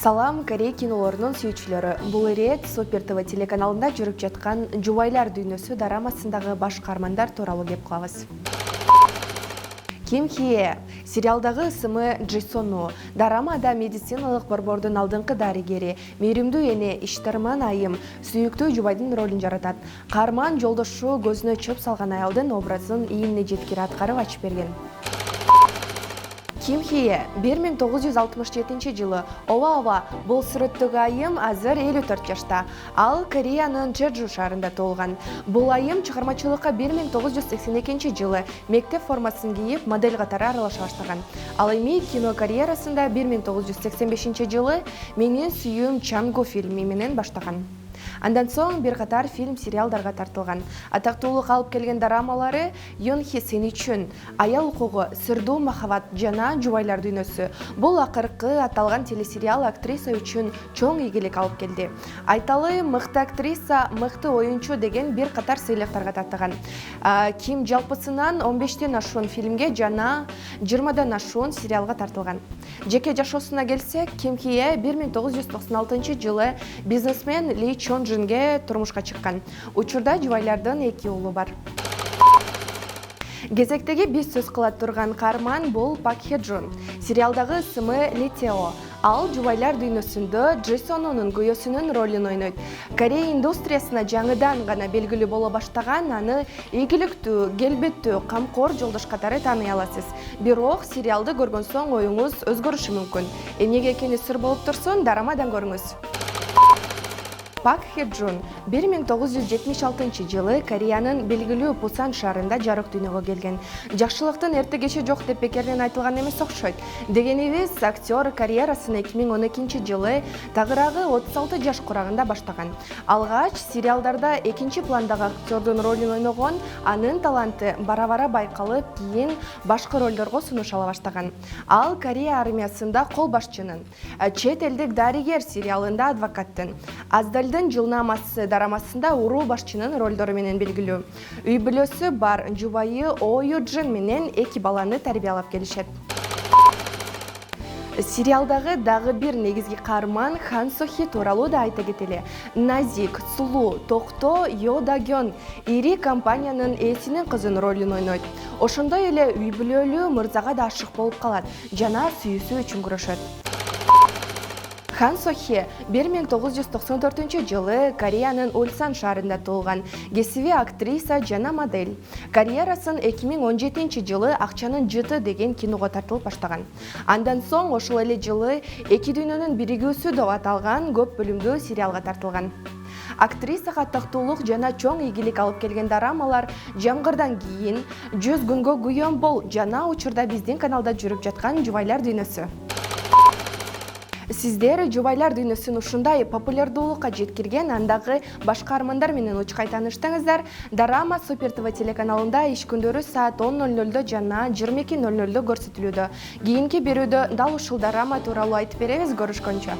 Салам Корей кинолорунун сүйүүчүлөрү. Бул ирет Супер ТВ телеканалында жүрүп жаткан Жубайлар дүйнөсү дорамасындагы баш каармандар тууралуу кеп кылабыз. Ким Хие сериалдагы ысымы Джисону, дорамада медициналык борбордун алдыңкы дарыгери, мейримдүү эне Иштарман айым сүйүктүү Жубайдын ролун жаратат. Каарман жолдошу көзүнө чөп салган аялдын образын ийине жеткире аткарып ачып берген. Ким Хие 1967 жылы ооба бул сүрөттөгү айым азыр 54 жашта. Ал Кореянын Чеджу шаарында туулган. Бул айым чыгармачылыкка 1982 жылы мектеп формасын кийип модель катары аралаша баштаган. Ал эми кино карьерасында 1985 жылы Менин сүйүүм Чангу фильми менен баштаган. Андан соң бир катар фильм, сериалдарга тартылган. Атактуулук алып келген дорамалары Йонхи сен үчүн, Аял укугу, Сырдуу махабат жана Жубайлар дүйнөсү. Бул акыркы аталган телесериал актриса үчүн чоң ийгилик алып келди. Айталы, мыкты актриса, мыкты оюнчу деген бир катар сыйлыктарга тартылган. Ким жалпысынан 15тен ашуун фильмге жана 20дан ашуун сериалга тартылган. Жеке жашоосуна келсек, Ким Хие 1996 жылы бизнесмен Ли Чон Джинге турмушка чыккан. Учурда Жубайлардын 2 уулу бар. Кезектеги биз сөз кыла турган каарман бул Пак Хе Джун. Сериалдагы ысымы Ли Тео. Ал Жубайлар дүйнөсүндө Джисонунун күйөөсүнүн ролун ойнойт. Корея индустриясына жаңыдан гана белгилүү боло баштаган, аны ийгиликтүү, келбеттүү, камкор жолдош катары тааный аласыз. Бирок сериалды көргөн соң оюңуз өзгөрүшү мүмкүн. Эмнеге экени сыр болуп турсун, дорамадан көрүңүз. Пак Хе Джун 1976 жылы Кореянын белгилүү Пусан шаарында жарык дүйнөгө келген. Жакшылыктын эрте кечи жок деп бекерден айтылган эмес окшойт. Дегенибиз, актер карьерасын 2012 жылы тагыраагы 36 жаш курагында баштаган. Алгач сериалдарда экинчи пландагы актердун ролун ойногон, анын таланты бара-бара байкалып, кийин башкы ролдорго сунуш ала баштаган. Ал Корея армиясында кол башчынын, чет элдик дарыгер сериалында адвокаттын, жылнамасы дорамасында уруу башчынын ролдору менен белгилүү. Үй бүлөсү бар, жубайы О Юджин менен 2 баланы тарбиялап келишет. Сериалдагы дагы бир негизги каарман Хан Сохи тууралуу да айта кетели. Назик, сулуу, токто Йо Дагён ири компаниянын ээсинин кызын ролун ойнойт. Ошондой эле үй бүлөлүү мырзага да ашык болуп калат жана сүйүүсү үчүн күрөшөт. Хан Сохи 1994 жылы Кореянын Ульсан шаарында туулган, кесиби актриса жана модель. Карьерасын 2017 жылы Акчанын жыты деген киного тартылып баштаган. Андан соң ошол эле жылы Эки дүйнөнүн биригүүсү деп аталган көп бөлүмдүү сериалга тартылган. Актрисага тактуулук жана чоң ийгилик алып келген дорамалар Жамгырдан кийин, 100 күнгө күйөөм бол жана учурда биздин каналда жүрүп жаткан Жубайлар дүйнөсү. Сиздер Жубайлар дүйнөсүн ушундай популярдуулукка жеткирген андагы баш каармандар менен учкай тааныштыңыздар. Дорама Супер ТВ телеканалында иш күндөрү саат 10:00 жана 22:00 көрсөтүлүүдө. Кийинки берүүдө дал ушул дорама тууралуу айтып беребиз. Көрүшкөнчө.